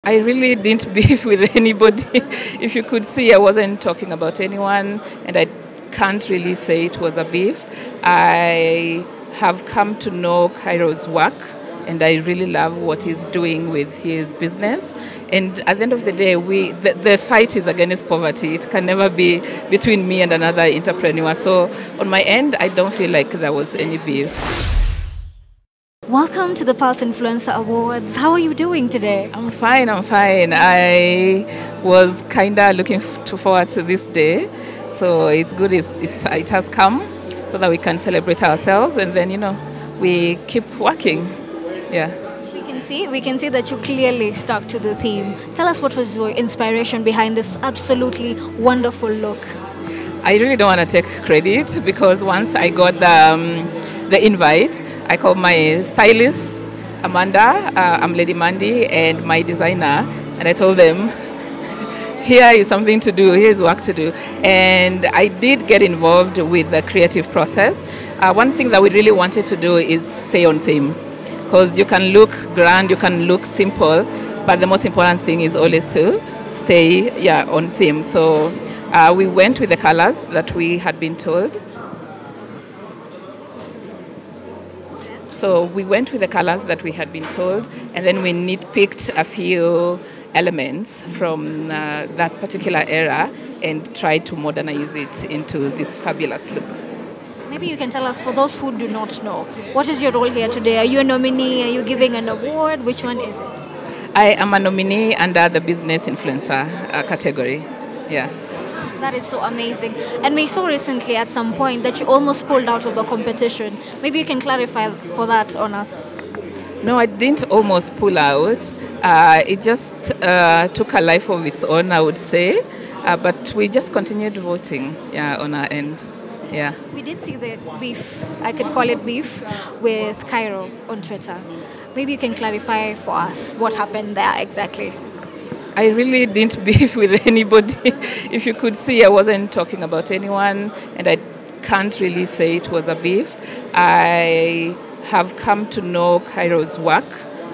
I really didn't beef with anybody. If you could see, I wasn't talking about anyone, and I can't really say it was a beef. I have come to know Kairo's work, and I really love what he's doing with his business. And at the end of the day, the fight is against poverty. It can never be between me and another entrepreneur. So on my end, I don't feel like there was any beef. Welcome to the Pulse Influencer Awards. How are you doing today? I'm fine. I was kind of looking forward to this day. So it's good it has come so that we can celebrate ourselves and then, we keep working. Yeah. We can see that you clearly stuck to the theme. Tell us what was your inspiration behind this absolutely wonderful look. I really don't want to take credit because once I got the invite, I called my stylist, Amanda, I'm Lady Mandy, and my designer, and I told them, here is something to do, here is work to do. And I did get involved with the creative process. One thing that we really wanted to do is stay on theme, because you can look grand, you can look simple, but the most important thing is always to stay on theme. So we went with the colors that we had been told. And then we nitpicked a few elements from that particular era and tried to modernize it into this fabulous look. Maybe you can tell us, for those who do not know, what is your role here today? Are you a nominee? Are you giving an award? Which one is it? I am a nominee under the business influencer category. Yeah. That is so amazing. And we saw recently at some point that you almost pulled out of a competition. Maybe you can clarify for that on us. No, I didn't almost pull out. It just took a life of its own, I would say. But we just continued voting on our end. Yeah. We did see the beef, I could call it beef, with Kairo on Twitter. Maybe you can clarify for us what happened there exactly. I really didn't beef with anybody. If you could see, I wasn't talking about anyone, and I can't really say it was a beef. I have come to know Kairo's work,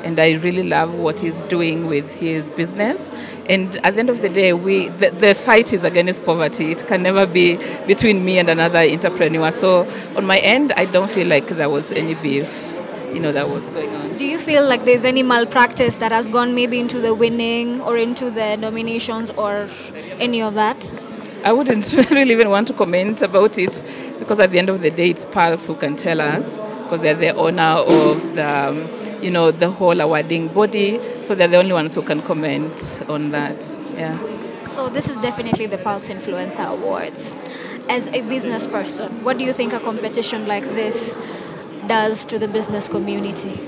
and I really love what he's doing with his business. And at the end of the day, the fight is against poverty. It can never be between me and another entrepreneur. So on my end, I don't feel like there was any beef that was going on. Do you feel like there's any malpractice that has gone maybe into the winning or into the nominations or any of that? I wouldn't really even want to comment about it because at the end of the day, it's Pulse who can tell us because they're the owner of the whole awarding body. So they're the only ones who can comment on that. Yeah. So this is definitely the Pulse Influencer Awards. As a business person, what do you think a competition like this does to the business community?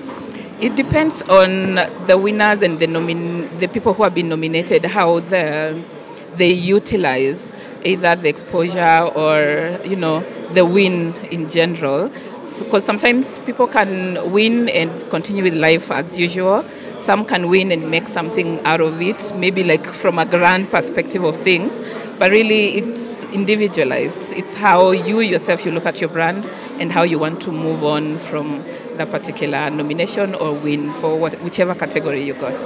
It depends on the winners and the people who have been nominated, how they utilize either the exposure or the win in general. Because sometimes people can win and continue with life as usual. Some can win and make something out of it, maybe like from a grand perspective of things. But really, it's individualized. It's how you yourself, you look at your brand and how you want to move on from that particular nomination or win for whichever category you got.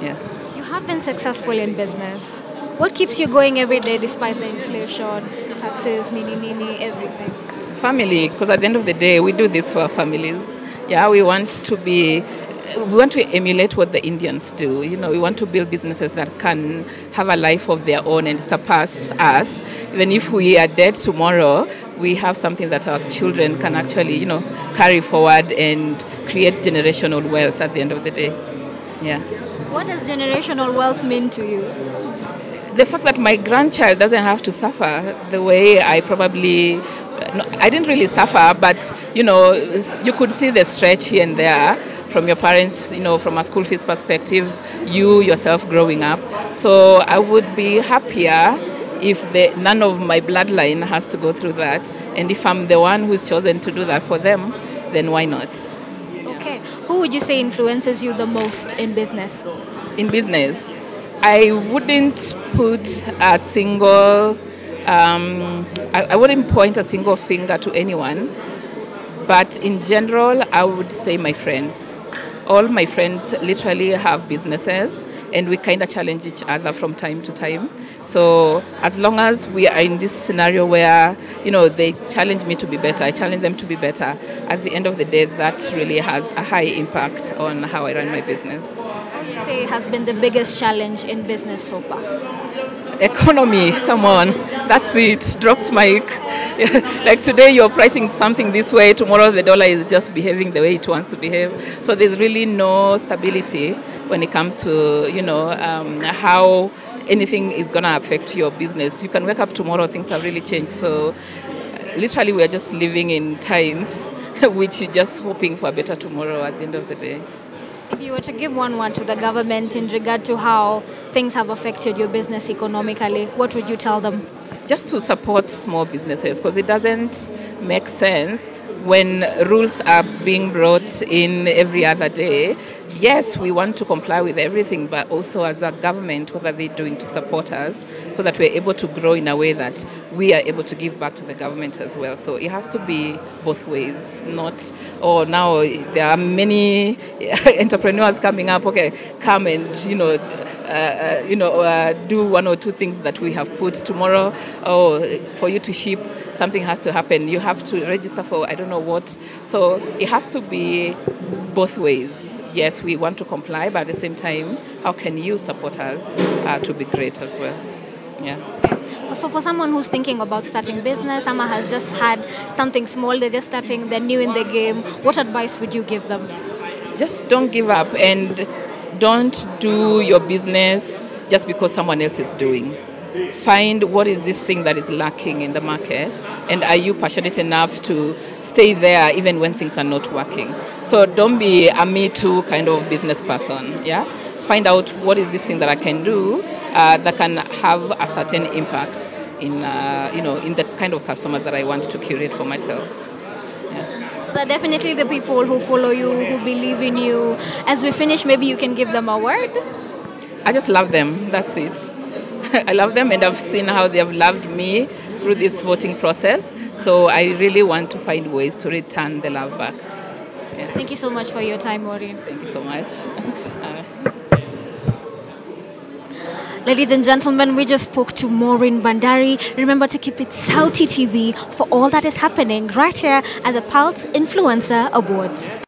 Yeah. You have been successful in business. What keeps you going every day despite the inflation, taxes, everything? Family, because at the end of the day, we do this for our families. Yeah, we want to emulate what the Indians do. We want to build businesses that can have a life of their own and surpass us. Even if we are dead tomorrow, we have something that our children can actually, carry forward and create generational wealth at the end of the day. Yeah. What does generational wealth mean to you? The fact that my grandchild doesn't have to suffer the way I didn't really suffer, but you could see the stretch here and there from your parents, from a school fees perspective, you yourself growing up. So I would be happier if none of my bloodline has to go through that. And if I'm the one who's chosen to do that for them, then why not? Okay. Who would you say influences you the most in business? In business, I wouldn't put a single I wouldn't point a single finger to anyone, but in general, I would say my friends. All my friends literally have businesses, and we kind of challenge each other from time to time. So as long as we are in this scenario where, they challenge me to be better, I challenge them to be better, at the end of the day, that really has a high impact on how I run my business. What would you say has been the biggest challenge in business so far? Economy, come on, that's it, drops mic. Like today you're pricing something this way, tomorrow the dollar is just behaving the way it wants to behave. So there's really no stability when it comes to, how anything is going to affect your business. You can wake up tomorrow, things have really changed. So literally we're just living in times which you're just hoping for a better tomorrow at the end of the day. If you were to give one word to the government in regard to how things have affected your business economically, what would you tell them? Just to support small businesses, because it doesn't make sense when rules are being brought in every other day. Yes, we want to comply with everything, but also as a government, what are they doing to support us so that we're able to grow in a way that we are able to give back to the government as well. So it has to be both ways, not, now there are many entrepreneurs coming up, okay, come and, do one or two things that we have put tomorrow. For you to ship, something has to happen. You have to register for I don't know what. So it has to be both ways. Yes, we want to comply, but at the same time, how can you support us to be great as well? Yeah. So for someone who's thinking about starting business, someone has just had something small, they're just starting, they're new in the game, what advice would you give them? Just don't give up and don't do your business just because someone else is doing. Find what is this thing that is lacking in the market, and are you passionate enough to stay there even when things are not working. So don't be a me too kind of business person. Yeah, find out what is this thing that I can do that can have a certain impact in in the kind of customer that I want to curate for myself. Yeah. So they're definitely the people who follow you, who believe in you. As we finish, maybe you can give them a word. I just love them. That's it. I love them, and I've seen how they have loved me through this voting process. So I really want to find ways to return the love back. Yeah. Thank you so much for your time, Maureen. Thank you so much. Ladies and gentlemen, we just spoke to Maureen Bandari. Remember to keep it Saudi TV for all that is happening right here at the Pulse Influencer Awards.